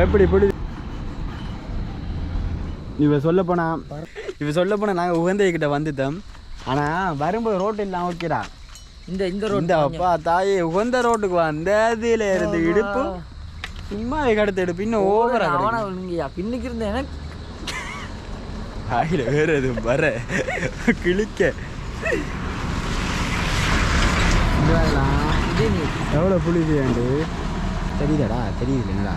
எப்படி இப்படி இவ சொல்ல போனா நாங்கள் உகந்தைக்கிட்ட வந்துட்டோம். ஆனால் வரும்போது ரோட்டு எல்லாம் ஓகேடா. இந்த ரோட்டு அப்பா தாயே உகந்த ரோட்டுக்கு வந்த அதில் இருந்து இடுப்பு சும்மா கடத்து எடுப்பு இன்னும் ஓவரா பின்னுக்கு இருந்த எனக்கு ஆயில வேற எதுவும் வர கிழிக்க எவ்வளோ புளிது வேண்டு தெரியுதாடா? தெரியுது என்னடா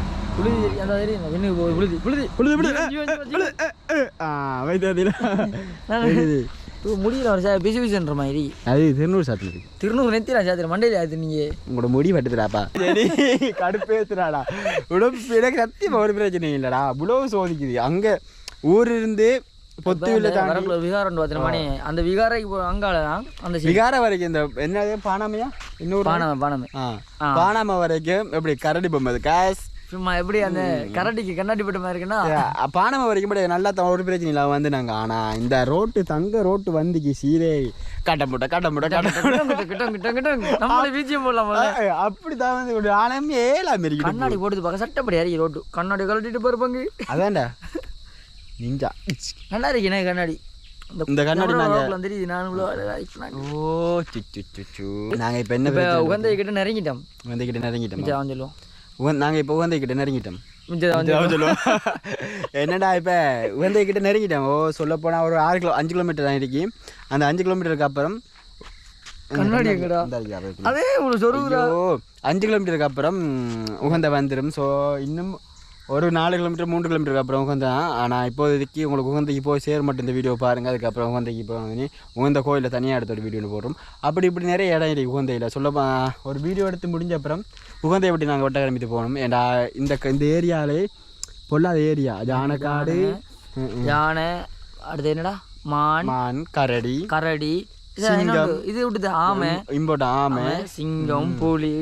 முடியல ஒரு சார் பிசு பிசுன்ற மாதிரி அது திருநூறு சாத்திரம் இருக்கு. திருநூறு நெத்திரா சாத்திரம் மண்டையில அது நீங்கள் உங்களோட முடி பட்டுதுடாப்பா. சரி கடுப்பேத்துறாடா உடம்பு எனக்கு சத்தியமா ஒரு பிரச்சனை இல்லைடா. புலவு சோதிக்குது அங்கே ஊர் இருந்து பொத்துவில்லை விகாரம் பார்த்துருமானே அந்த விகாரைக்கு அங்காலதான் அந்த விகாரம் வரைக்கும் இந்த என்னது பானாமையா இன்னொரு பானாமை வரைக்கும் எப்படி கரடி பொம்மை காசு சும்மா எப்படி அந்த கரடிக்கு கண்ணாடி போட்ட மாதிரி இருக்குன்னா பானமை வரைக்கும் நல்லா ஒரு பிரச்சனை இல்லை வந்து நாங்கள். ஆனால் இந்த ரோட்டு தங்க ரோட்டு வந்துக்கு சீரே அப்படித்தான் வந்து ஒரு ஆனமே ஏழாம இருக்கு. கண்ணாடி போடுது பார்க்க சட்டப்படி அறிய ரோட்டு கண்ணாடி கழட்டிட்டு போயிருப்பாங்க. அதான்டா நிஞ்சா நல்லா இருக்கேன் கண்ணாடி. இந்த கண்ணாடி தெரியுது நாங்கள் இப்போ என்ன உகந்தை கிட்ட நெருங்கிட்டோம் சொல்லுவோம். நாங்கள் இப்போ உகந்தைக்கிட்ட நெருங்கிட்டோம். என்னடா இப்போ உகந்தைக்கிட்ட நெருங்கிட்டோம். சொல்ல போனால் ஒரு 5 கிலோமீட்டர் தான் இருக்கு. அந்த 5 கிலோமீட்டருக்கு அப்புறம் 5 கிலோமீட்டருக்கு அப்புறம் உகந்த வந்துடும். ஸோ இன்னும் ஒரு 4 கிலோமீட்டர் 3 கிலோமீட்டருக்கு அப்புறம் உகந்தான். ஆனால் இப்போதைக்கு உங்களுக்கு உகந்தைக்கு போய் சேர மட்டும் இந்த வீடியோ பாருங்கள். அதுக்கப்புறம் உகந்தைக்கு இப்போ வந்து உகந்த கோயிலில் தனியாக எடுத்த ஒரு வீடியோ போடுறோம். அப்படி இப்படி நிறைய இடம் இருக்குது உகந்தையில். சொல்ல ஒரு வீடியோ எடுத்து முடிஞ்ச அப்புறம் உகந்தை எப்படி நாங்கள் ஒட்டக்கிழமைத்து போகணும். ஏன்டா இந்த ஏரியாவிலே பொல்லாத ஏரியா யானைக்காடு யானை அடுத்து என்னடா மான் கரடி சிங்கம் இது விட்டுது ஆமை இம்போட்ட ஆமை சிங்கம் புலி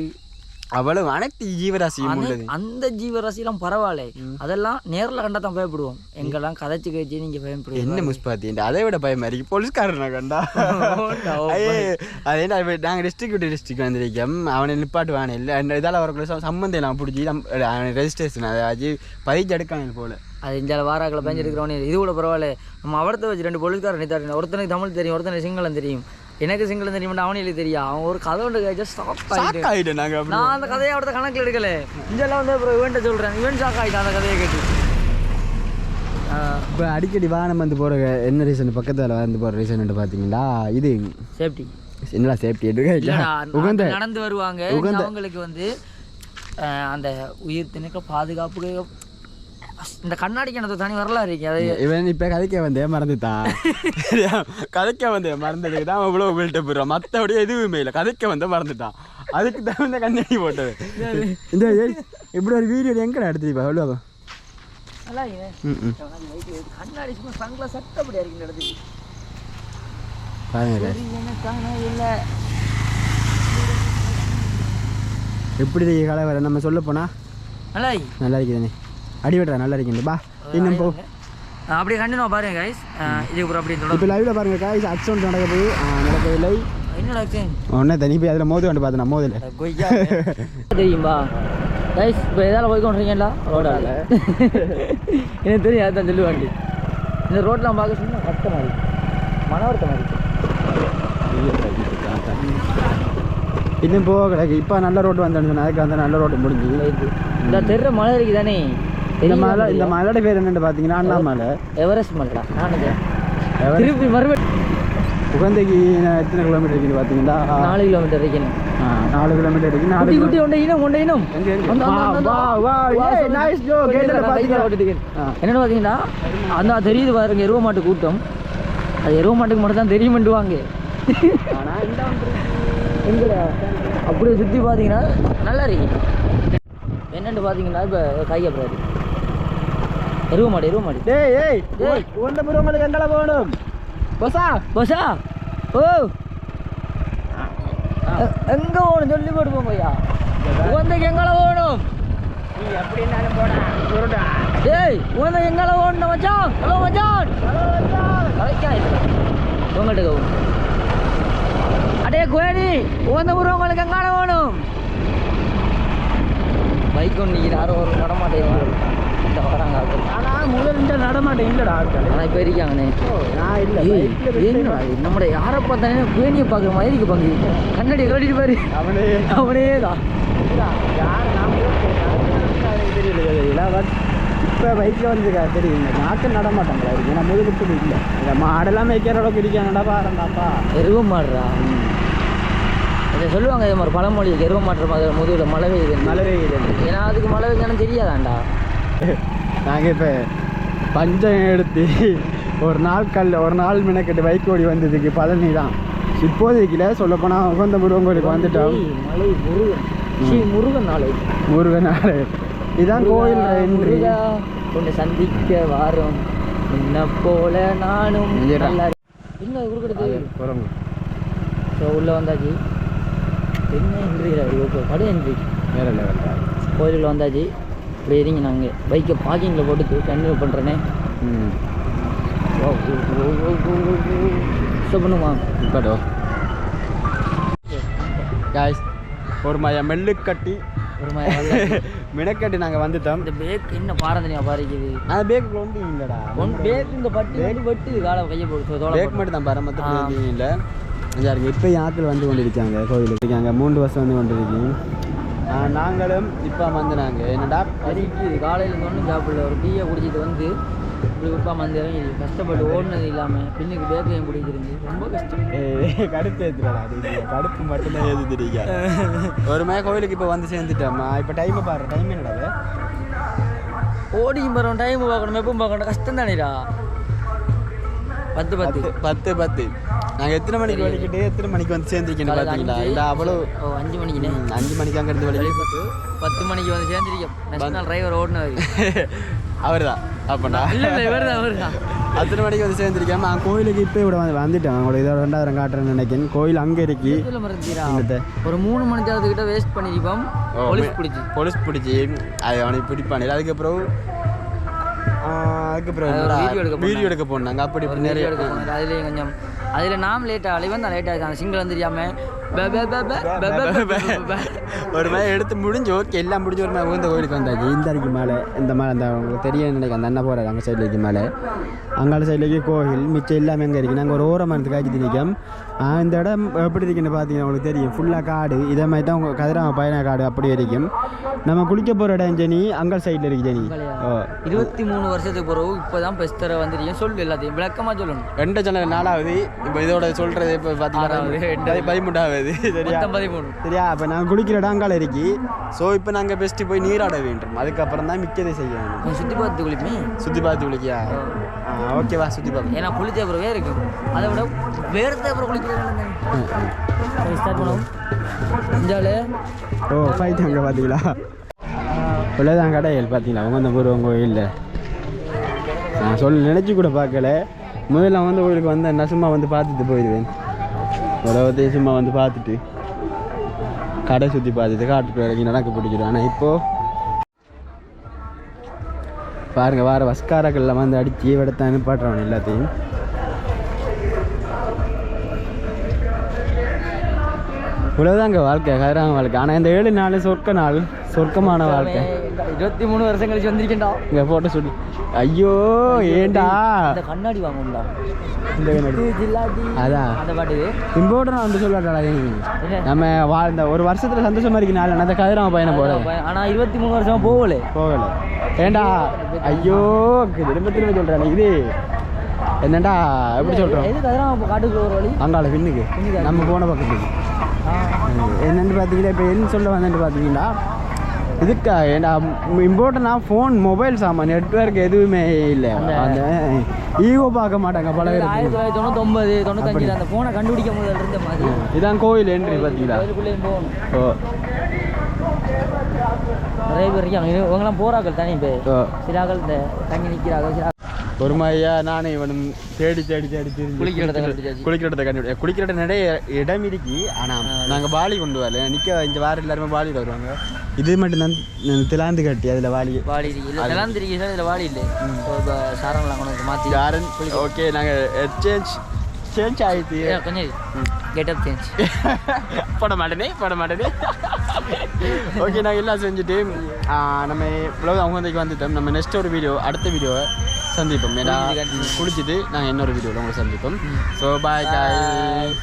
அவ்வளவு அனைத்து ஜீவராசியும் உள்ளது. அந்த ஜீவராசிலாம் பரவாயில்ல, அதெல்லாம் நேரில் கண்டா தான் பயப்படுவோம். எங்கெல்லாம் கதைச்சு கழிச்சு நீங்க பயப்படுவோம். என்ன முஸ்பாத்தி அதை விட பயமா இருக்கு போலீஸ்காரனா கண்டா. அதே நாங்கள் டிஸ்ட்ரிக்ட் வந்திருக்கோம். அவனை நிப்பாட்டு வானே இல்லை இதால் அவருக்குள்ள சம்மந்தம் எல்லாம் பிடிச்சி அவனை ரெஜிஸ்ட்ரேஷன் அதை பதிச்சு எடுக்காங்க போல. அது இந்த வாராக்களை பயஞ்சிருக்கிறவனே இது கூட பரவாயில்ல. நம்ம அவரத்தை வச்சு 2 போலீஸ்காரன் நித்தாரு. ஒருத்தனுக்கு தமிழ் தெரியும், ஒருத்தனுக்கு சிங்களம் தெரியும். எனக்கு சிங்களம் தெரியும், அவனுக்கு தெரியும். அவன் ஒரு கதை ஒன்று ஆகிட்டேன். நான் அந்த கதையை அவர்த்த கணக்கில் எடுக்கல. இங்கெல்லாம் வந்து அப்புறம் இவன்ட்ட சொல்கிறேன், இவன் ஷாக் ஆகிட்டான் அந்த கதையை கேட்டு. இப்போ அடிக்கடி வாகனம் வந்து போகிற என்ன ரீசன் பக்கத்தில் வந்து போகிற ரீசன் பார்த்தீங்கன்னா இது சேஃப்டி. என்னடா சேஃப்டி எடுக்க நடந்து வருவாங்க. அவங்களுக்கு வந்து அந்த உயிர் திணைக்க பாதுகாப்பு இந்த கண்ணாடிக்கு எனக்கு தனி வரலாறு இருக்கு. அது இவன் இப்போ கதைக்க வந்தே மறந்துட்டான். கதைக்க வந்தே மறந்ததுக்கு தான் இவ்வளோ வீழ்ட்ட போயிடுவான். மற்றபடியே எதுவுமே இல்லை, கதைக்க வந்தே மறந்துட்டான். அதுக்கு தான் இந்த கண்ணாடி போட்டது. இந்த இப்படி ஒரு வீடியோ எங்கடா எடுத்துப்பா எவ்வளோ கண்ணாடி சும்மா சங்கில சட்டப்படியா இருக்கு இடத்துக்கு பாருங்க. எப்படி இருக்கு கலவரம் நம்ம சொல்ல போனா நல்லா இருக்குதுண்ணே. அடிவிடுறா நல்லா இருக்கீங்க பா. இன்னும் போ அப்படியே கண்டினியூ பாருங்க கைஸ். இது கூட அப்படியே இப்போ லைவ்ல பாருங்க கைஸ். ஆக்சிடென்ட் நடக்கவில்லை. என்ன ஆக்சிடென்ட் ஒன்னே தனி போய் அதில் மோது வந்து பார்த்தேன். மோதில் தெரியும்பா கைஸ். இப்போ எதால போய் கொண்டுறீங்களா ரோடால எனக்கு தெரியும். அதுதான் சொல்லுவாண்டி. இந்த ரோட்லாம் பார்க்க சொன்னால் கஷ்டமாக இருக்கு, மன வருத்தமாக இருக்கு. இன்னும் போக கிடக்கு. இப்போ நல்ல ரோடு வந்தேன்னு அதுக்கு அந்த நல்ல ரோடு முடிஞ்சு இந்த தெரு மலை இருக்கு தானே. இந்த மலையோட பேர் என்னன்னு பார்த்தீங்கன்னா அண்ணாமலை எவரெஸ்ட் மலைடா. நான் திருப்பி மறுபடியும் உகந்தைக்கு எத்தனை கிலோமீட்டர் இருக்குன்னு பார்த்தீங்கன்னா 4 கிலோமீட்டர் இருக்குன்னு. 4 கிலோமீட்டர் இருக்கு. என்னன்னு பார்த்தீங்கன்னா அந்த தெரியுது பாருங்க எருவ மாட்டு கூட்டம். அது எருவ மாட்டுக்கு மட்டும் தான் தெரியுமெண்டுவாங்க. அப்படியே சுற்றி பார்த்தீங்கன்னா நல்லா இருக்கு. என்னென்னு பார்த்தீங்கன்னா இப்போ கையப்படுறாரு எருவ மாடு. உங்களுக்கு எங்கே போகணும் பசா ஓ எங்கே போகணும் சொல்லி போட்டு போங்க ஐயா. உகந்தைக்கு எங்களை போகணும் டேய். உகந்தை எங்களை போகணும் மச்சான். ஹலோ மச்சான் உங்கள்கிட்ட போகணும். அடே கோயடி உகந்த ஊர் உங்களுக்கு எங்கால வேணும். பைக் ஒன்று யாரும் ஒரு நடமாட்டேன் இந்த வராங்க ஆனால் முதல்ல நடமாட்டேன் இல்லைடா ஆட்கள் ஆனால் இப்போ இருக்காங்கண்ணே நான் இல்லை ஏன்னா நம்மளோட யாரை பார்த்தானே பேணியை பார்க்குற மாதிரி இருக்கு பங்கு கண்ணாடி கட்டிட்டு பாரு அவனே தான் யார் நான் தெரியல பட் இப்போ பைக்கில் வந்துருக்கா தெரியும் நாட்கள் நடமாட்டாங்களா இருக்கு ஏன்னா முதுகுட்டு இல்லை இந்த மாடெல்லாம் வைக்கிற அளவுக்கு இருக்காங்கடா பாருண்டாப்பா எருவ மாடுறா அதை சொல்லுவாங்க இது மாதிரி பழமொழி எருவ மாட்டுற மாதிரி முதுகில் மழை பெய்யுது ஏன்னா அதுக்கு மழை பெய்யானு தெரியாதாண்டா நாங்கள் இப்போ பஞ்சம் எடுத்து ஒரு நாள் மினக்கட்டு பைக் ஓடி வந்ததுக்கு பழனி தான் இப்போதைக்குல சொல்லப்போனால் உகந்த முருகன் கோயிலுக்கு வந்துட்டோம் மலை முருகன் நாளை இதுதான் கோயில் உன்னை சந்திக்க வாரம் என்ன போல நானும் நல்லா என்ன கொடுக்குறது ஸோ உள்ளே வந்தாச்சு என்ன என்ட்ரி கடை என்ட்ரி வேறு லெவல் கோயிலுக்குள்ள வந்தாச்சு இப்படி இருங்க நாங்கள் பைக்கை பார்க்கிங்கில் போட்டு கண்டினியூ பண்ணுறேனே பண்ணுமா இப்படோ காய்ஸ் ஒரு மய மெல்லு கட்டி ஒரு மாதிரி மினக்கட்டி நாங்கள் வந்துட்டோம் இந்த பேக் என்ன பாரந்தனியா பாரிக்குது அந்த பேக்கு ஒன்று இல்லைடா பேக் இந்த பட்டு வெட்டுது காலை கையை போட்டு பேக் மட்டும் தான் பரமத்து இல்லை இருக்கு இப்போ ஆட்கள் வந்து கொண்டு இருக்காங்க கோயிலுக்கு இருக்காங்க 3 வருஷம் வந்து கொண்டு இருக்கீங்க நாங்களும் இப்போ வந்து நாங்கள் என்னடா அரிக்குது காலையில் ஒன்றும் சாப்பிடல ஒரு டீயை குடிச்சிட்டு வந்து இப்படி உப்பா வந்து இறங்கி கஷ்டப்பட்டு ஓடினது இல்லாமல் பின்னுக்கு பேக்கையும் பிடிச்சிருந்து ரொம்ப கஷ்டம் கடுப்பு ஏற்றுடா கடுப்பு மட்டும்தான் ஏது தெரியுங்க ஒரு மாதிரி கோயிலுக்கு இப்போ வந்து சேர்ந்துட்டோம்மா இப்போ டைமை பாரு டைம் என்னடாது ஓடியும் போகிறோம் டைம் பார்க்கணும் எப்பவும் பார்க்கணும் கஷ்டம் தானேடா 10 நாங்கள் எத்தனை மணிக்கு வலிக்கிட்டு எத்தனை மணிக்கு வந்து சேர்ந்துருக்கேன்னு பார்த்தீங்களா இல்லை அவ்வளோ 5 மணிக்குண்ணே 5 மணிக்கு அங்கே இருந்து வலிக்கு 10 மணிக்கு வந்து சேர்ந்துருக்கேன் நேஷனல் டிரைவர் ஓடினவர் அவர் தான் அப்படா இல்லை இவர் தான் அத்தனை மணிக்கு வந்து சேர்ந்துருக்கேன் நான் கோயிலுக்கு இப்போ இவ்வளோ வந்துட்டேன் அவங்களோட இதோட 2ஆயிரம் காட்டுறேன்னு நினைக்கிறேன் கோயில் அங்கே இருக்கு ஒரு 3 மணி நேரத்துக்கிட்ட வேஸ்ட் பண்ணிருப்போம் போலீஸ் பிடிச்சி அது அவனுக்கு பிடிப்பானு அதுக்கப்புறம் வீடியோ எடுக்க போனாங்க அப்படி நிறைய அதுலேயும் கொஞ்சம் அதில் நாம் லேட்டாக அலைவன் தான் லேட்டாக இருக்காங்க சிங்கிள் வந்து தெரியாமல் ஒரு மாதிரி எடுத்து முடிஞ்சு ஓகே எல்லாம் முடிஞ்சு ஒரு மாதிரி உகந்த கோயிலுக்கு வந்தாச்சு இந்த அடிக்கு மேலே இந்த மாதிரி அந்த உங்களுக்கு தெரியும் நினைக்க அந்த அண்ணன் போகிறாரு அங்கே சைட்லேக்கு மேலே அங்கால சைட்லேக்கு கோயில் மிச்சம் எல்லாமே எங்கே இருக்குது நாங்கள் ஒரு ஓரமாக காய்ச்சி நிற்கும் இந்த இடம் எப்படி இருக்குன்னு பார்த்தீங்கன்னா உங்களுக்கு தெரியும் ஃபுல்லாக காடு இதே மாதிரி தான் உங்கள் கதிராம பயண காடு அப்படி இருக்கும் நம்ம குளிக்க போகிற இடம் ஜெனி அங்கால் சைடில் இருக்கு ஜெனி 23 வருஷத்துக்கு பிறகு இப்போ தான் பெஸ்தரை வந்துருக்கீங்க சொல்லு எல்லாத்தையும் விளக்கமாக சொல்லணும் 2 சேனல் 4ஆவது இப்போ இதோட சொல்கிறது இப்போ பார்த்தீங்கன்னா 13ஆவது சரியா இப்போ நாங்கள் குளிக்கிற இடம் அங்கால இருக்கு ஸோ இப்போ நாங்கள் பெஸ்ட்டு போய் நீராட வேண்டும் அதுக்கப்புறம் தான் மிக்கதை செய்யணும் சுற்றி பார்த்து குளிக்கியா ஓகேவா சுற்றி பார்க்க ஏன்னா குளிச்ச அப்புறம் வேறு இருக்கும் அதை விட வேறு அப்புறம் குளிக்கிறேன் ஸ்டார்ட் பண்ணுவோம் இந்தியாவில் ஃபைட் அங்கே பார்த்தீங்களா இவ்வளோதான் கடைகள் பார்த்தீங்களா அவங்க அந்த பூர்வம் கோயிலில் நான் நினச்சி கூட பார்க்கல முதல்ல வந்து கோயிலுக்கு வந்தேன் சும்மா வந்து பார்த்துட்டு போயிடுவேன் உலகத்தையும் சும்மா வந்து பார்த்துட்டு கடை சுற்றி பார்த்துட்டு காட்டுக்கு இறங்கி நடக்க பிடிச்சிடும் ஆனால் இப்போது பாருங்கள் வேறு வஸ்காரங்களில் வந்து அடித்து எடுத்து அனுப்பாட்டுறவன் எல்லாத்தையும் இவ்வளோதாங்க வாழ்க்கை கதிராம வாழ்க்கை ஆனால் இந்த 7 நாள் சொர்க்கமான வாழ்க்கை 23 வருஷம் கழிச்சு வந்திருக்கேன்டா இங்கே ஃபோட்டோ ஷூட் ஐயோ ஏண்டா இந்த கண்ணாடி வாங்கணும்டா இந்த கண்ணாடி அதான் அந்த பாட்டு இம்போர்ட்டன் வந்து சொல்லுவாடா நம்ம வாழ்ந்த ஒரு வருஷத்தில் சந்தோஷமா இருக்கு நாள் அந்த கதிராம பயணம் போகிறேன் ஆனால் 23 வருஷமா போகல ஏண்டா ஐயோ திரும்ப சொல்கிறேன் இது என்னண்டா எப்படி சொல்கிறோம் எது கதிராம காட்டுக்கு ஒரு வழி அங்கால பின்னுக்கு நம்ம போன பக்கத்துக்கு என்னென்னு பார்த்தீங்கன்னா இப்போ என்ன சொல்ல வந்தேன்னு பார்த்தீங்கன்னா இதுக்கா ஏன்னா இம்பார்ட்டனாக ஃபோன் மொபைல் சாமான் நெட்வொர்க் எதுவுமே இல்லை அந்த ஈகோ பார்க்க மாட்டாங்க பல பேர் 1999 95 அந்த ஃபோனை கண்டுபிடிக்க முதல்ல இருந்த மாதிரி இதான் கோயில் என்ட்ரி பார்த்தீங்களா ஓ நிறைய பேர் இருக்காங்க இவங்கெல்லாம் போகிறார்கள் தனி பேர் சிலாக்கள் இந்த தங்கி நிற்கிறார்கள் ஒரு மாதிரியா நானே இவனும் தேடி குளிக்கிறத கண்டுபிடி நிறைய இடம் இருக்கு ஆனால் நாங்கள் வாளி கொண்டு வரல நிற்க இந்த வாரம் எல்லாருமே வாளியில் வருவாங்க இது மட்டும் தான் திலாந்து கட்டி அதில் வாளி திலாந்து இருக்கு இதில் வாளி இல்லை சாரங்களாம் கொண்டு மாற்றி யாரும் ஓகே நாங்கள் சேஞ்ச் ஆகிடுச்சு கொஞ்சம் கெட்டப் சேஞ்ச் போட மாட்டேனே ஓகே நாங்கள் எல்லாம் செஞ்சுட்டு நம்ம இவ்வளோ உகந்தைக்கு வந்துட்டோம். நம்ம நெக்ஸ்ட் ஒரு வீடியோ அடுத்த வீடியோவை சந்திப்போம். ஏன்னா குளிச்சுட்டு நாங்கள் இன்னொரு வீடியோவில் உங்களை சந்திப்போம். ஸோ பாய் காய்.